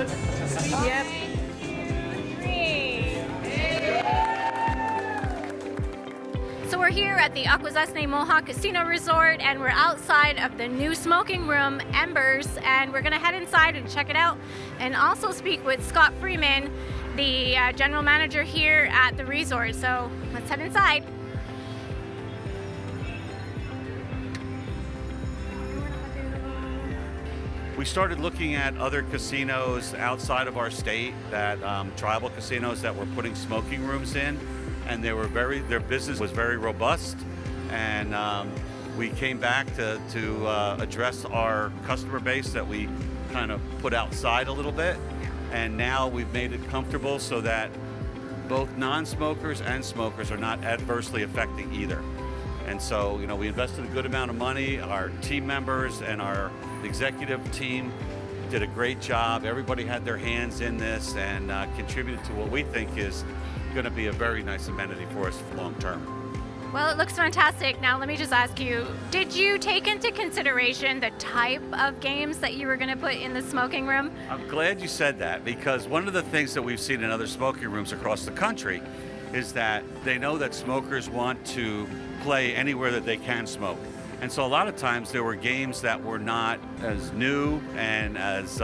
good? Yep. So we're here at the Akwesasne Mohawk Casino Resort, and we're outside of the new smoking room, EMBERS, and we're gonna head inside and check it out, and also speak with Scott Freeman, the general manager here at the resort. So let's head inside. We started looking at other casinos outside of our state, that tribal casinos that were putting smoking rooms in, and their business was very robust, and we came back to address our customer base that we kind of put outside a little bit, and now we've made it comfortable so that both non-smokers and smokers are not adversely affecting either. And so, you know, we invested a good amount of money. Our team members and our executive team did a great job. Everybody had their hands in this and contributed to what we think is going to be a very nice amenity for us long term. Well, it looks fantastic. Now, let me just ask you, did you take into consideration the type of games that you were going to put in the smoking room? I'm glad you said that, because one of the things that we've seen in other smoking rooms across the country is that they know that smokers want to play anywhere that they can smoke. And so a lot of times there were games that were not as new and as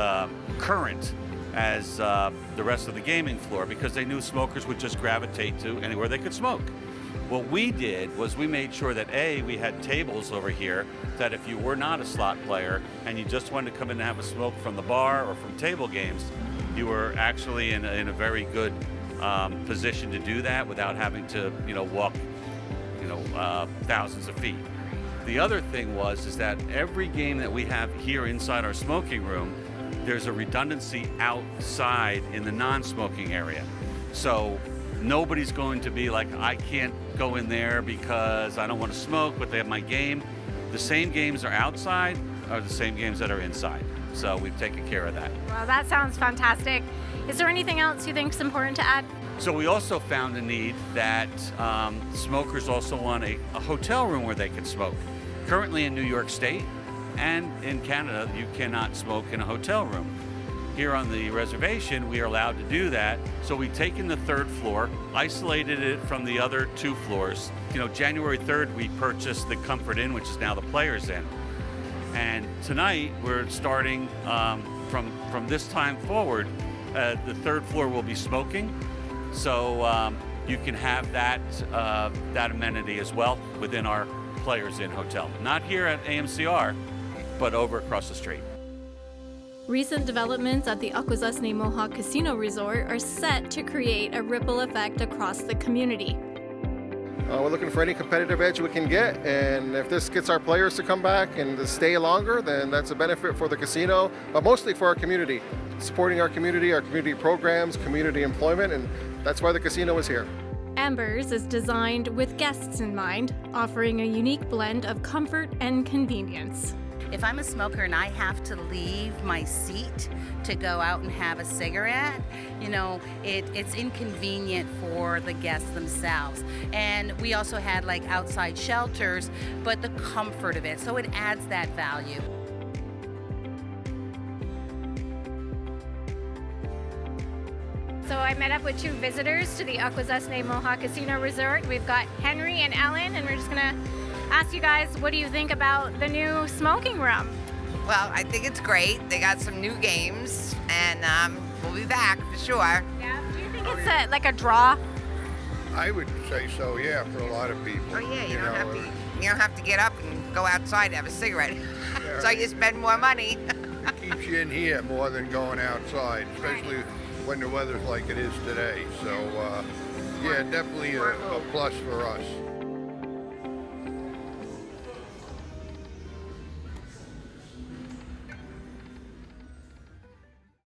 current as the rest of the gaming floor, because they knew smokers would just gravitate to anywhere they could smoke. What we did was we made sure that we had tables over here that if you were not a slot player and you just wanted to come in and have a smoke from the bar or from table games, you were actually in a very good position to do that without having to, walk, thousands of feet. The other thing is that every game that we have here inside our smoking room, there's a redundancy outside in the non-smoking area. So nobody's going to be like, I can't go in there because I don't want to smoke, but they have my game. The same games are outside are the same games that are inside. So we've taken care of that. Well, that sounds fantastic. Is there anything else you think is important to add? So we also found a need that smokers also want a hotel room where they can smoke. Currently in New York State and in Canada, you cannot smoke in a hotel room. Here on the reservation, we are allowed to do that. So we've taken the third floor, isolated it from the other two floors. January 3rd, we purchased the Comfort Inn, which is now the Players Inn. And tonight, we're starting from this time forward, the third floor will be smoking. So you can have that amenity as well within our Players Inn hotel. Not here at AMCR, but over across the street. Recent developments at the Akwesasne Mohawk Casino Resort are set to create a ripple effect across the community. We're looking for any competitive edge we can get, and if this gets our players to come back and to stay longer, then that's a benefit for the casino, but mostly for our community. Supporting our community programs, community employment, and that's why the casino is here. EMBERS is designed with guests in mind, offering a unique blend of comfort and convenience. If I'm a smoker and I have to leave my seat to go out and have a cigarette, it's inconvenient for the guests themselves. And we also had outside shelters, but the comfort of it, so it adds that value. So I met up with two visitors to the Akwesasne Mohawk Casino Resort. We've got Henry and Ellen, and we're just gonna ask you guys, what do you think about the new smoking room? Well, I think it's great. They got some new games, and we'll be back for sure. Yeah. Do you think it's like a draw? I would say so, yeah, for a lot of people. Oh yeah, you don't have to get up and go outside to have a cigarette. Yeah. So you spend more money. It keeps you in here more than going outside, especially when the weather's like it is today. So, yeah, definitely a plus for us.